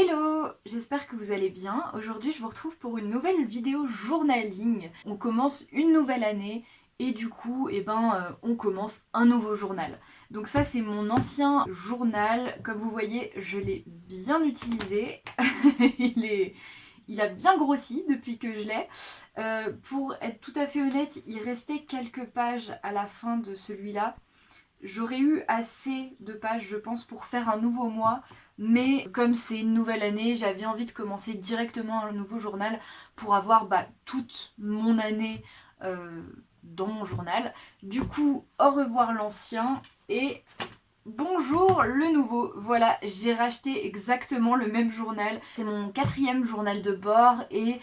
Hello, j'espère que vous allez bien. Aujourd'hui je vous retrouve pour une nouvelle vidéo journaling. On commence une nouvelle année et du coup on commence un nouveau journal. Donc ça c'est mon ancien journal, comme vous voyez je l'ai bien utilisé. Il a bien grossi depuis que je l'ai. Pour être tout à fait honnête, il restait quelques pages à la fin de celui-là. J'aurais eu assez de pages, je pense, pour faire un nouveau mois. Mais comme c'est une nouvelle année, j'avais envie de commencer directement un nouveau journal pour avoir toute mon année dans mon journal. Du coup, au revoir l'ancien et bonjour le nouveau. Voilà, j'ai racheté exactement le même journal. C'est mon 4e journal de bord et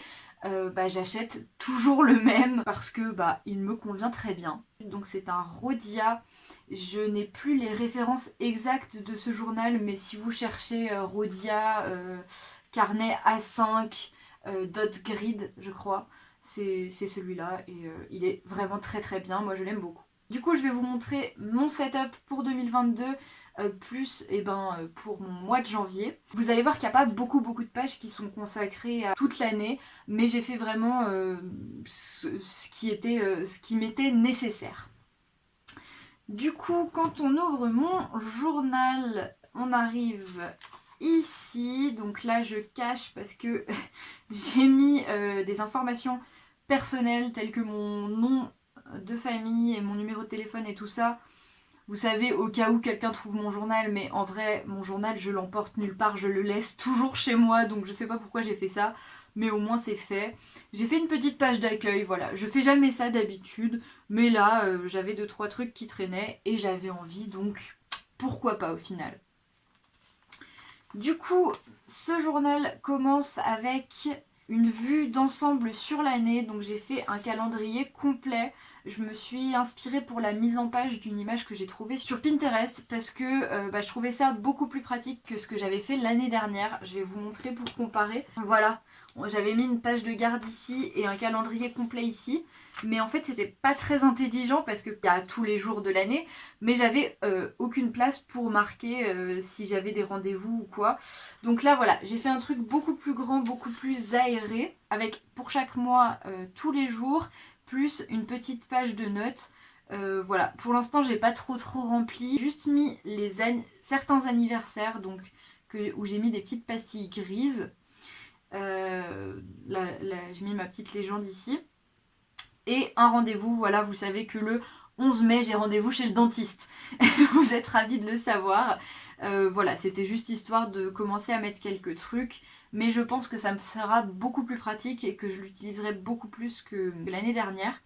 j'achète toujours le même parce que il me convient très bien. Donc c'est un Rhodia. Je n'ai plus les références exactes de ce journal, mais si vous cherchez Rhodia, carnet A5, dot grid, je crois, c'est celui-là et il est vraiment très très bien. Moi je l'aime beaucoup. Du coup, je vais vous montrer mon setup pour 2022, plus pour mon mois de janvier. Vous allez voir qu'il n'y a pas beaucoup de pages qui sont consacrées à toute l'année, mais j'ai fait vraiment ce qui m'était nécessaire. Du coup, quand on ouvre mon journal, on arrive ici. Donc là, je cache parce que j'ai mis des informations personnelles telles que mon nom de famille et mon numéro de téléphone et tout ça. Vous savez, au cas où quelqu'un trouve mon journal, mais en vrai, mon journal, je l'emporte nulle part, je le laisse toujours chez moi, donc je sais pas pourquoi j'ai fait ça, mais au moins c'est fait. J'ai fait une petite page d'accueil, voilà. Je fais jamais ça d'habitude, mais là, j'avais 2-3 trucs qui traînaient et j'avais envie, donc pourquoi pas au final. Du coup, ce journal commence avec une vue d'ensemble sur l'année, donc j'ai fait un calendrier complet. Je me suis inspirée pour la mise en page d'une image que j'ai trouvée sur Pinterest parce que je trouvais ça beaucoup plus pratique que ce que j'avais fait l'année dernière. Je vais vous montrer pour comparer. Voilà, j'avais mis une page de garde ici et un calendrier complet ici. Mais en fait c'était pas très intelligent parce qu'il y a tous les jours de l'année, mais j'avais aucune place pour marquer si j'avais des rendez-vous ou quoi. Donc là voilà, j'ai fait un truc beaucoup plus grand, beaucoup plus aéré, avec pour chaque mois tous les jours, plus une petite page de notes. Voilà, pour l'instant j'ai pas trop rempli, juste mis certains anniversaires, donc où j'ai mis des petites pastilles grises. Là, j'ai mis ma petite légende ici. Et un rendez-vous, voilà, vous savez que le 11 mai, j'ai rendez-vous chez le dentiste. Vous êtes ravis de le savoir. Voilà, c'était juste histoire de commencer à mettre quelques trucs. Mais je pense que ça me sera beaucoup plus pratique et que je l'utiliserai beaucoup plus que l'année dernière.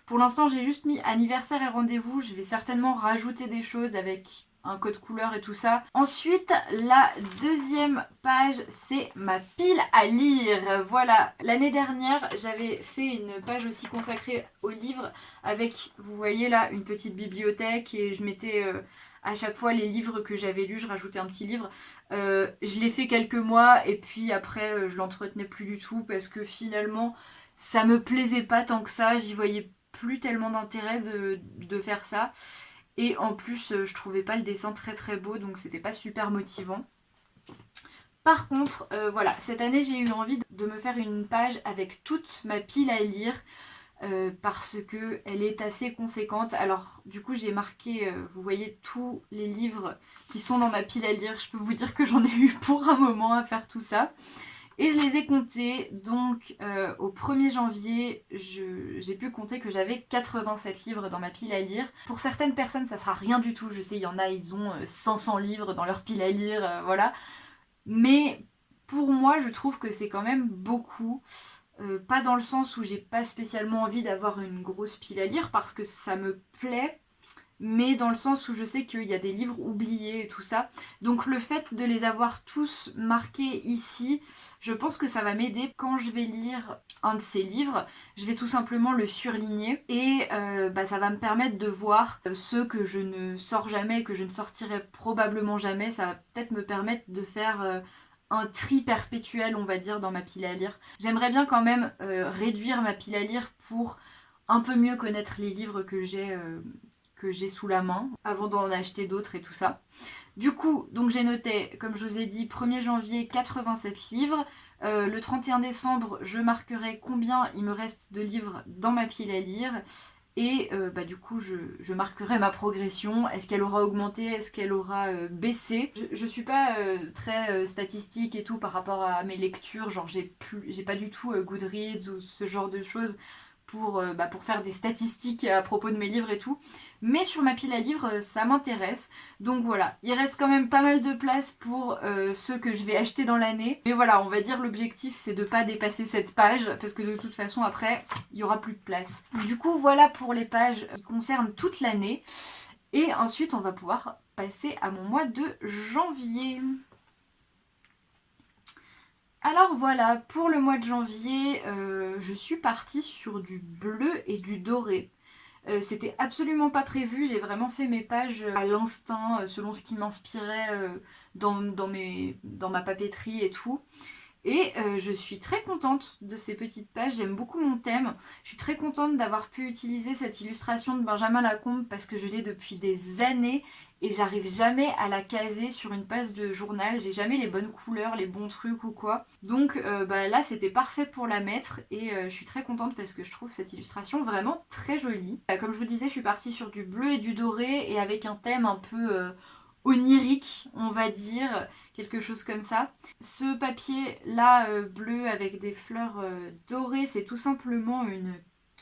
Pour l'instant, j'ai juste mis anniversaire et rendez-vous. Je vais certainement rajouter des choses avec un code couleur et tout ça. Ensuite, la deuxième page, c'est ma pile à lire. Voilà, l'année dernière, j'avais fait une page aussi consacrée aux livres avec, vous voyez là, une petite bibliothèque et je mettais à chaque fois les livres que j'avais lus, je rajoutais un petit livre. Je l'ai fait quelques mois et puis après, je l'entretenais plus du tout parce que finalement, ça me plaisait pas tant que ça. J'y voyais plus tellement d'intérêt de faire ça. Et en plus, je trouvais pas le dessin très beau, donc c'était pas super motivant. Par contre, voilà, cette année j'ai eu envie de me faire une page avec toute ma pile à lire. Parce que elle est assez conséquente. Alors du coup j'ai marqué, vous voyez tous les livres qui sont dans ma pile à lire. Je peux vous dire que j'en ai eu pour un moment à faire tout ça. Et je les ai comptés, donc au 1er janvier, j'ai pu compter que j'avais 87 livres dans ma pile à lire. Pour certaines personnes, ça sera rien du tout. Je sais, il y en a, ils ont 500 livres dans leur pile à lire, voilà. Mais pour moi, je trouve que c'est quand même beaucoup. Pas dans le sens où j'ai pas spécialement envie d'avoir une grosse pile à lire, parce que ça me plaît, mais dans le sens où je sais qu'il y a des livres oubliés et tout ça. Donc le fait de les avoir tous marqués ici, je pense que ça va m'aider quand je vais lire un de ces livres. Je vais tout simplement le surligner et ça va me permettre de voir ceux que je ne sors jamais, que je ne sortirai probablement jamais. Ça va peut-être me permettre de faire un tri perpétuel, on va dire, dans ma pile à lire. J'aimerais bien quand même réduire ma pile à lire pour un peu mieux connaître les livres que j'ai sous la main avant d'en acheter d'autres et tout ça. Du coup, donc j'ai noté, comme je vous ai dit, 1er janvier 87 livres. Le 31 décembre, je marquerai combien il me reste de livres dans ma pile à lire. Et du coup, je marquerai ma progression. Est-ce qu'elle aura augmenté? Est-ce qu'elle aura baissé? Je suis pas très statistique et tout par rapport à mes lectures. Genre, j'ai pas du tout Goodreads ou ce genre de choses pour faire des statistiques à propos de mes livres et tout. Mais sur ma pile à livres, ça m'intéresse. Donc voilà, il reste quand même pas mal de place pour ceux que je vais acheter dans l'année. Mais voilà, on va dire l'objectif c'est de pas dépasser cette page parce que de toute façon après, il y aura plus de place. Du coup, voilà pour les pages qui concernent toute l'année. Et ensuite, on va pouvoir passer à mon mois de janvier. Alors voilà, pour le mois de janvier, je suis partie sur du bleu et du doré. C'était absolument pas prévu, j'ai vraiment fait mes pages à l'instinct, selon ce qui m'inspirait dans ma papeterie et tout. Et je suis très contente de ces petites pages, j'aime beaucoup mon thème. Je suis très contente d'avoir pu utiliser cette illustration de Benjamin Lacombe parce que je l'ai depuis des années et j'arrive jamais à la caser sur une page de journal. J'ai jamais les bonnes couleurs, les bons trucs ou quoi. Donc là c'était parfait pour la mettre et je suis très contente parce que je trouve cette illustration vraiment très jolie. Comme je vous disais, je suis partie sur du bleu et du doré et avec un thème un peu onirique, on va dire, quelque chose comme ça. Ce papier là bleu avec des fleurs dorées, c'est tout simplement une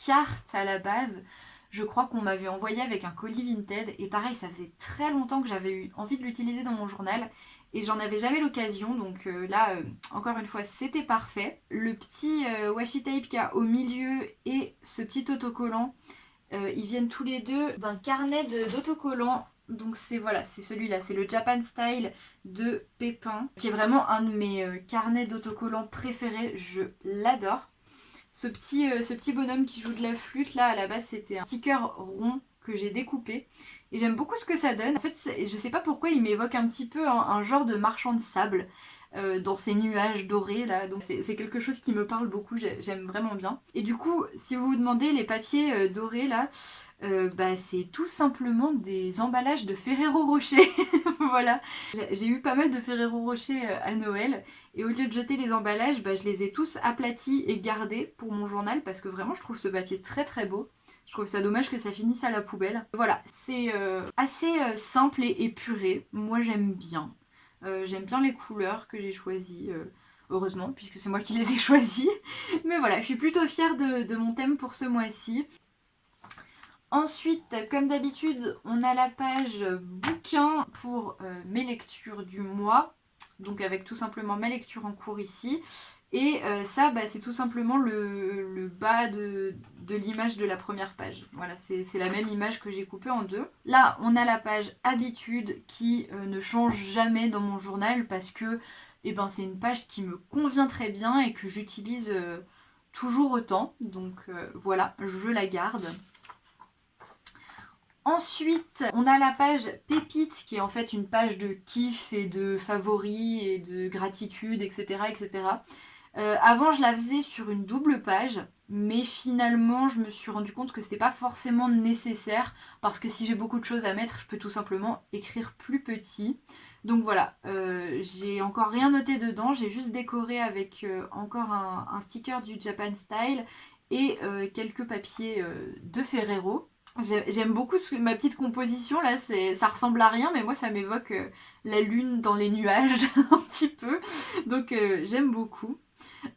carte à la base. Je crois qu'on m'avait envoyé avec un colis Vinted et pareil, ça faisait très longtemps que j'avais eu envie de l'utiliser dans mon journal et j'en avais jamais l'occasion, donc là encore une fois c'était parfait. Le petit washi tape qu'il y a au milieu et ce petit autocollant, ils viennent tous les deux d'un carnet d'autocollants. Donc c'est voilà, c'est celui-là, c'est le Japan Style de Pépin, qui est vraiment un de mes carnets d'autocollants préférés, je l'adore. Ce petit bonhomme qui joue de la flûte, là à la base c'était un sticker rond que j'ai découpé. Et j'aime beaucoup ce que ça donne. En fait, je sais pas pourquoi il m'évoque un petit peu un genre de marchand de sable dans ces nuages dorés là. Donc c'est quelque chose qui me parle beaucoup, j'aime vraiment bien. Et du coup, si vous vous demandez les papiers dorés là, c'est tout simplement des emballages de Ferrero Rocher. Voilà, j'ai eu pas mal de Ferrero Rocher à Noël et au lieu de jeter les emballages, je les ai tous aplatis et gardés pour mon journal parce que vraiment je trouve ce papier très très beau. Je trouve ça dommage que ça finisse à la poubelle. Voilà, c'est assez simple et épuré. Moi j'aime bien. J'aime bien les couleurs que j'ai choisies. Heureusement, puisque c'est moi qui les ai choisies. Mais voilà, je suis plutôt fière de mon thème pour ce mois-ci. Ensuite, comme d'habitude, on a la page bouquin pour mes lectures du mois. Donc avec tout simplement ma lecture en cours ici. Et ça, c'est tout simplement le bas de l'image de la première page. Voilà, c'est la même image que j'ai coupée en deux. Là, on a la page habitude qui ne change jamais dans mon journal parce que c'est une page qui me convient très bien et que j'utilise toujours autant. Donc voilà, je la garde. Ensuite, on a la page Pépite qui est en fait une page de kiff et de favoris et de gratitude, etc. etc. Avant, je la faisais sur une double page, mais finalement, je me suis rendu compte que c'était pas forcément nécessaire parce que si j'ai beaucoup de choses à mettre, je peux tout simplement écrire plus petit. Donc voilà, j'ai encore rien noté dedans, j'ai juste décoré avec encore un sticker du Japan Style et quelques papiers de Ferrero. J'aime beaucoup ma petite composition là, ça ressemble à rien mais moi ça m'évoque la lune dans les nuages un petit peu, donc j'aime beaucoup.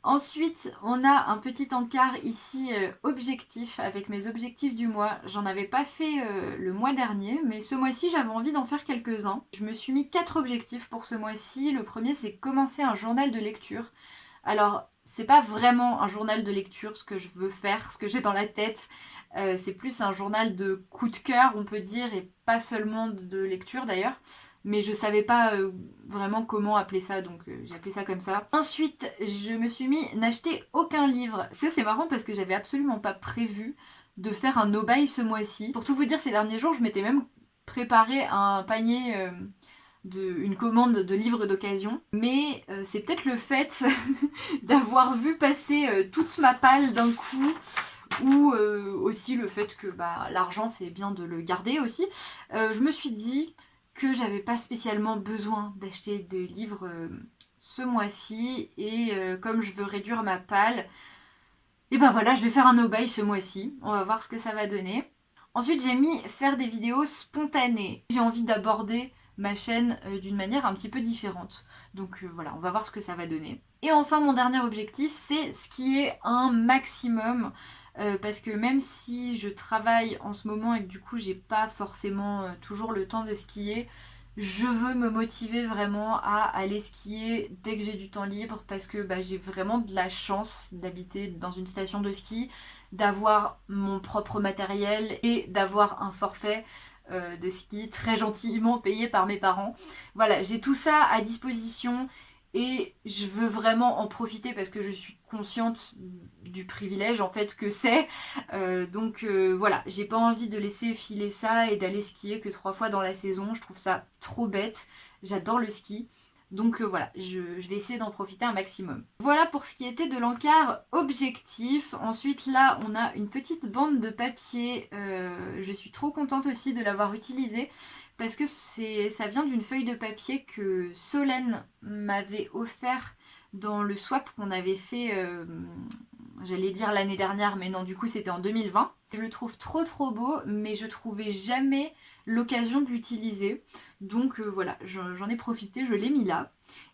Ensuite on a un petit encart ici objectif avec mes objectifs du mois. J'en avais pas fait le mois dernier mais ce mois-ci j'avais envie d'en faire quelques-uns. Je me suis mis 4 objectifs pour ce mois-ci. Le premier c'est commencer un journal de lecture. Alors c'est pas vraiment un journal de lecture ce que je veux faire, ce que j'ai dans la tête. C'est plus un journal de coup de cœur on peut dire et pas seulement de lecture d'ailleurs. Mais je savais pas vraiment comment appeler ça donc j'ai appelé ça comme ça. Ensuite je me suis mis n'acheter aucun livre. Ça c'est marrant parce que j'avais absolument pas prévu de faire un no-buy ce mois-ci. Pour tout vous dire ces derniers jours je m'étais même préparé un panier... une commande de livres d'occasion, mais c'est peut-être le fait d'avoir vu passer toute ma palle d'un coup ou aussi le fait que l'argent c'est bien de le garder aussi. Je me suis dit que j'avais pas spécialement besoin d'acheter de livres ce mois-ci et comme je veux réduire ma palle, et ben voilà, je vais faire un no-buy ce mois-ci. On va voir ce que ça va donner. Ensuite, j'ai mis faire des vidéos spontanées. J'ai envie d'aborder ma chaîne d'une manière un petit peu différente. Donc voilà, on va voir ce que ça va donner. Et enfin, mon dernier objectif, c'est skier un maximum. Parce que même si je travaille en ce moment et que du coup, j'ai pas forcément toujours le temps de skier, je veux me motiver vraiment à aller skier dès que j'ai du temps libre parce que j'ai vraiment de la chance d'habiter dans une station de ski, d'avoir mon propre matériel et d'avoir un forfait de ski très gentiment payé par mes parents. Voilà, j'ai tout ça à disposition et je veux vraiment en profiter parce que je suis consciente du privilège en fait que c'est. Donc voilà, j'ai pas envie de laisser filer ça et d'aller skier que 3 fois dans la saison. Je trouve ça trop bête. J'adore le ski. Donc voilà, je vais essayer d'en profiter un maximum. Voilà pour ce qui était de l'encart objectif. Ensuite là, on a une petite bande de papier. Je suis trop contente aussi de l'avoir utilisée parce que ça vient d'une feuille de papier que Solène m'avait offert dans le swap qu'on avait fait, j'allais dire l'année dernière, mais non, du coup c'était en 2020. Je le trouve trop beau, mais je trouvais jamais l'occasion de l'utiliser. Donc voilà, j'en ai profité, je l'ai mis là.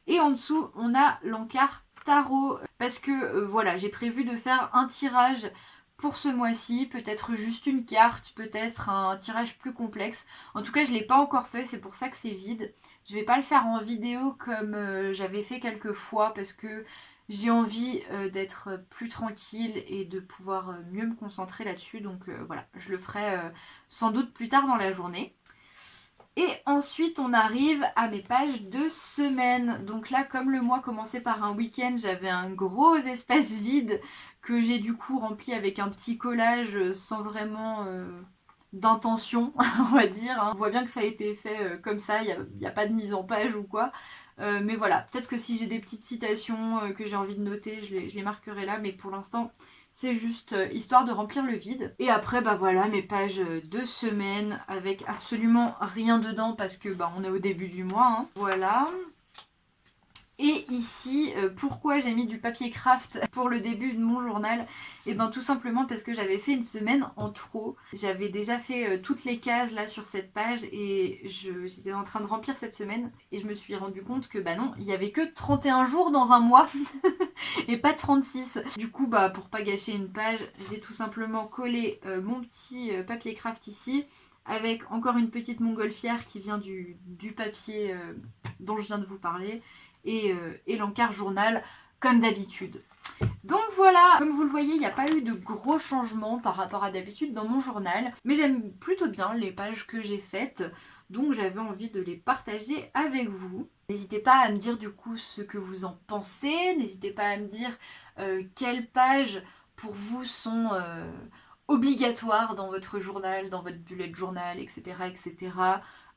Et en dessous, on a l'encart tarot, parce que voilà, j'ai prévu de faire un tirage pour ce mois-ci, peut-être juste une carte, peut-être un tirage plus complexe. En tout cas, je ne l'ai pas encore fait, c'est pour ça que c'est vide. Je ne vais pas le faire en vidéo comme j'avais fait quelques fois parce que j'ai envie d'être plus tranquille et de pouvoir mieux me concentrer là-dessus. Donc voilà, je le ferai sans doute plus tard dans la journée. Et ensuite, on arrive à mes pages de semaine. Donc là, comme le mois commençait par un week-end, j'avais un gros espace vide que j'ai du coup rempli avec un petit collage sans vraiment d'intention, on va dire. On voit bien que ça a été fait comme ça, il n'y a pas de mise en page ou quoi. Mais voilà, peut-être que si j'ai des petites citations que j'ai envie de noter, je les marquerai là. Mais pour l'instant, c'est juste histoire de remplir le vide. Et après, voilà, mes pages de semaine avec absolument rien dedans parce que on est au début du mois. Hein. Voilà. Et ici, pourquoi j'ai mis du papier craft pour le début de mon journal? Et tout simplement parce que j'avais fait une semaine en trop. J'avais déjà fait toutes les cases là sur cette page et j'étais en train de remplir cette semaine et je me suis rendu compte que non, il y avait que 31 jours dans un mois et pas 36. Du coup, pour pas gâcher une page, j'ai tout simplement collé mon petit papier craft ici avec encore une petite montgolfière qui vient du papier dont je viens de vous parler. Et l'encart journal comme d'habitude. Donc voilà, comme vous le voyez, il n'y a pas eu de gros changements par rapport à d'habitude dans mon journal, mais j'aime plutôt bien les pages que j'ai faites, donc j'avais envie de les partager avec vous. N'hésitez pas à me dire du coup ce que vous en pensez, n'hésitez pas à me dire quelles pages pour vous sont obligatoires dans votre journal, dans votre bullet journal, etc. etc.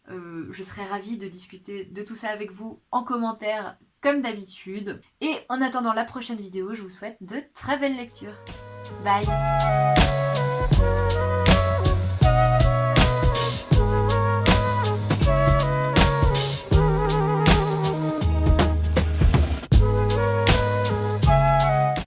Je serais ravie de discuter de tout ça avec vous en commentaire comme d'habitude. Et en attendant la prochaine vidéo, je vous souhaite de très belles lectures. Bye!